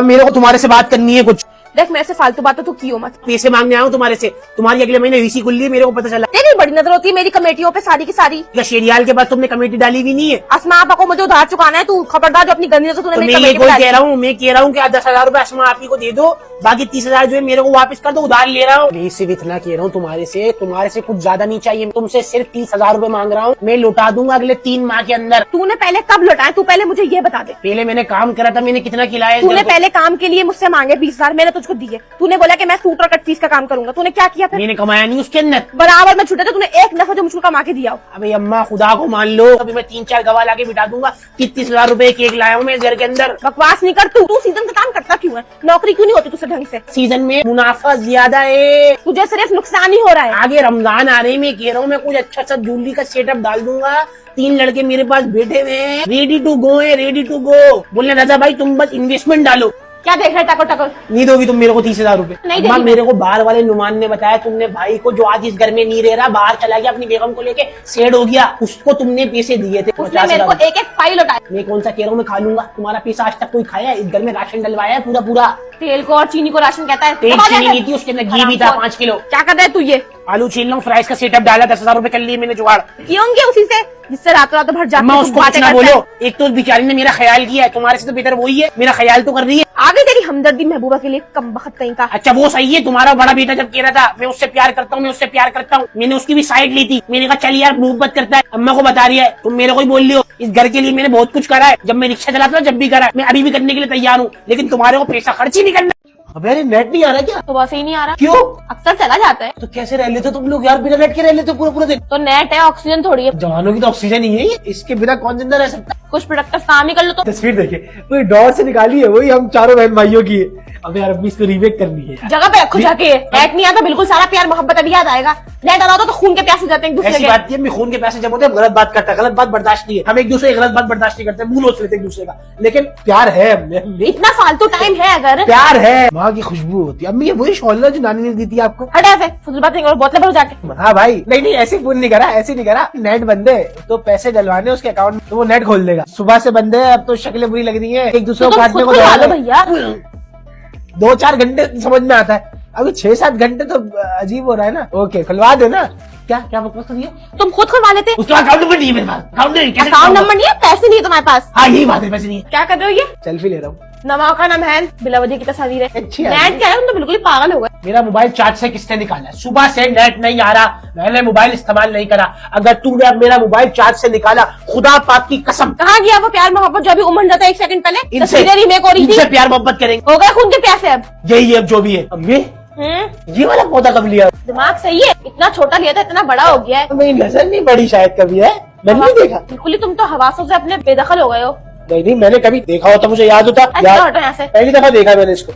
मेरे को तुम्हारे से बात करनी है कुछ। देख मेरे से फालतू बातें तो की हो मत। पैसे मांगने आया हूँ तुम्हारे से, तुम्हारी अगले महीने वीसी खुल है, मेरे को पता चला। तेरी बड़ी नजर होती है मेरी कमेटियों पे सारी की सारी। क्या शेरियाल के बाद तुमने कमेटी डाली भी नहीं है? असमा आपा को मुझे उधार चुकाना है, तू खबरदार जो अपनी गंदी नजर तूने तो मेरी मैं ये कमेटी पे डाली। कह रहा हूँ, मैं कह रहा हूँ कि 10,000 रूपये असमा आपी को दे दो, बाकी 30,000 जो है मेरे को वापस कर दो, उधार ले रहा हूँ। मैं सिर्फ इतना कह रहा हूँ तुम्हारे से कुछ ज्यादा नहीं चाहिए, तुमसे सिर्फ 30,000 रूपये मांग रहा हूँ, मैं लौटा दूंगा अगले 3 माह के अंदर। तूने पहले कब लौटाया, तू पहले मुझे ये बता दे। पहले मैंने काम करा था, मैंने कितना खिलाया? तूने पहले काम के लिए मुझसे मांगे 20,000, मैंने तुझको दिए। तूने बोला कि मैं सूट और कट पीस का काम करूंगा, तूने क्या किया फिर? मैंने कमाया नहीं उसके अंदर, बराबर में छुटे थे, तूने एक दफा जो मुझको कमा के दिया हो। अबे अम्मा खुदा को मान लो, अभी मैं 3-4 गवाह लाके बिठा दूंगा। 30,000 रूपये केक लाया हूँ मैं इस घर के अंदर। बकवास नहीं कर तू सीजन का काम करता क्यों है? नौकरी क्यों नहीं होती तुझसे ढंग से? सीजन में मुनाफा ज्यादा है, तुझे सिर्फ नुकसान ही हो रहा है। आगे रमजान आ रही है, मैं कह रहा हूँ मैं कुछ अच्छा सा ज्वेलरी का सेटअप डाल दूंगा। 3 लड़के मेरे पास बैठे हुए हैं, रेडी टू गो है, रेडी टू गो। बोलने राजा भाई तुम बस इन्वेस्टमेंट डालो। क्या देख रहे टको टको? नहीं दोगी तुम मेरे को 30,000 रूपये? नहीं अम्मा, देगी। मेरे को बाहर वाले नुमान ने बताया तुमने भाई को, जो आज इस घर में नहीं रह रहा, बाहर चला गया अपनी बेगम को लेके, सेड हो गया, उसको तुमने पैसे दिए थे उसने मेरे को 1-1 फाइल उठाया। मैं कौन सा कह रहा हूँ मैं खा लूंगा, तुम्हारा पैसा आज तक कोई खाया? इस घर में राशन डलवाया है पूरा। तेल को और चीनी को राशन कहता है। तेल चीनी नहीं थी, उसके अंदर घी भी था 5 किलो। क्या कर रहा है तू? ये आलू छील रहा हूँ, फ्राइज का सेटअप डाला, 10,000 रूपये कर लिए मैंने जुगाड़। क्योंकि उसी से जिससे रातों भर जाते मैं उसको कुछ ना बोलो, एक तो उस बेचारी ने मेरा ख्याल किया है, तुम्हारे से तो बेहतर वही है, मेरा ख्याल तो कर रही है। आगे तेरी हमदर्दी महबूबा के लिए कम बखत कहीं का। अच्छा वो सही है, तुम्हारा बड़ा बेटा जब कह रहा था मैं उससे प्यार करता हूँ, मैंने उसकी भी साइड ली थी। मैंने कहा चल यार मोहब्बत करता है, अम्मा को बता रही है, तुम मेरे को ही बोल रही हो। इस घर के लिए मैंने बहुत कुछ करा है, जब मैं रिक्शा चलाता था जब भी करा है, मैं अभी भी करने के लिए तैयार हूँ, लेकिन तुम्हारे को पैसा खर्च ही नहीं करना। अबे अरे नेट नहीं आ रहा क्या? सुबह से ही नहीं आ रहा। क्यों? अक्सर चला जाता है। तो कैसे रह लेते तुम लोग यार, बिना नेट के रह लेते हो पूरा दिन? तो नेट है, ऑक्सीजन थोड़ी है। जवानों की तो ऑक्सीजन ही है, इसके बिना कौन जिंदा रह सकता? कुछ प्रोडक्टिव काम ही कर लो तो। तस्वीर देखिए, कोई डॉट से निकाली है, वही हम चारों बहन भाइयों की है। अबे यार अभी इसको रीमेक करनी है। जगह पे रखो जाके। नेट नहीं आता, बिल्कुल सारा प्यार मोहब्बत अभी याद आएगा। नेट आ रहा होता तो खून के प्यासे जाते हैं एक दूसरे ऐसी के। बात नहीं है, खून के पैसे जब होते हैं गलत बात करता है, गलत बात बर्दाश्त नहीं है, हम एक दूसरे की गलत बात बर्दाश्त नहीं करते, मुंह नोच लेते एक दूसरे का, लेकिन प्यार है। इतना फालतू टाइम है अगर प्यार है, माँ की खुशबू होती है। अम्मी ये वही शॉल जो नानी ने दी थी आपको? हटा से फजूल बात नहीं करो, बोतलें भरो जाके। हाँ भाई, नहीं ऐसे फोन नहीं करा, ऐसे नहीं करा। नेट बंद है तो पैसे डलवाने उसके अकाउंट में, तो वो नेट खोल देगा। सुबह से बंद है, अब तो शक्लें बुरी लग रही है, एक दूसरे को काटने को दो भैया। 2-4 घंटे समझ में आता है, अभी 6-7 घंटे तो अजीब हो रहा है ना। ओके खुलवा दो ना। क्या बकवास कर रही हो? तुम खुद खुलवा लेते। उसका अकाउंट नंबर नहीं है मेरे पास। अकाउंट नंबर नहीं है, पैसे नहीं है तुम्हारे पास। हाँ यही बात है, पैसे नहीं है। क्या कर रहे हो? ये सेल्फी ले रहा हूँ। नमाओ का नाम है, बिलावदी की तस्वीर है। अच्छी है। नेट क्या है, तुम तो बिल्कुल ही पागल हो गए। मेरा मोबाइल चार्ज से किसने निकाला? सुबह से नेट नहीं आ रहा, मैंने मोबाइल इस्तेमाल नहीं करा। अगर तुमने अब मेरा मोबाइल चार्ज से निकाला, खुदा पाक की कसम। कहाँ गया वो प्यार मोहब्बत जो अभी उमड़ जाता है 1 सेकंड पहले? तस्वीरें रीमेक हो रही थी। इनसे प्यार मोहब्बत करेंगे, हो गए खून के प्यासे अब। यही अब जो भी है। अम्मी ये वाला पौधा कब लिया? दिमाग सही है, इतना छोटा लिया था इतना बड़ा हो गया है। मेरी नजर नहीं पड़ी शायद कभी, है मैंने नहीं देखा। बिल्कुल ही तुम तो हवासों से अपने बेदखल हो गए हो। नहीं मैंने कभी देखा होता, मुझे याद होता। अच्छा हटो यहाँ से। पहली दफा देखा मैंने इसको।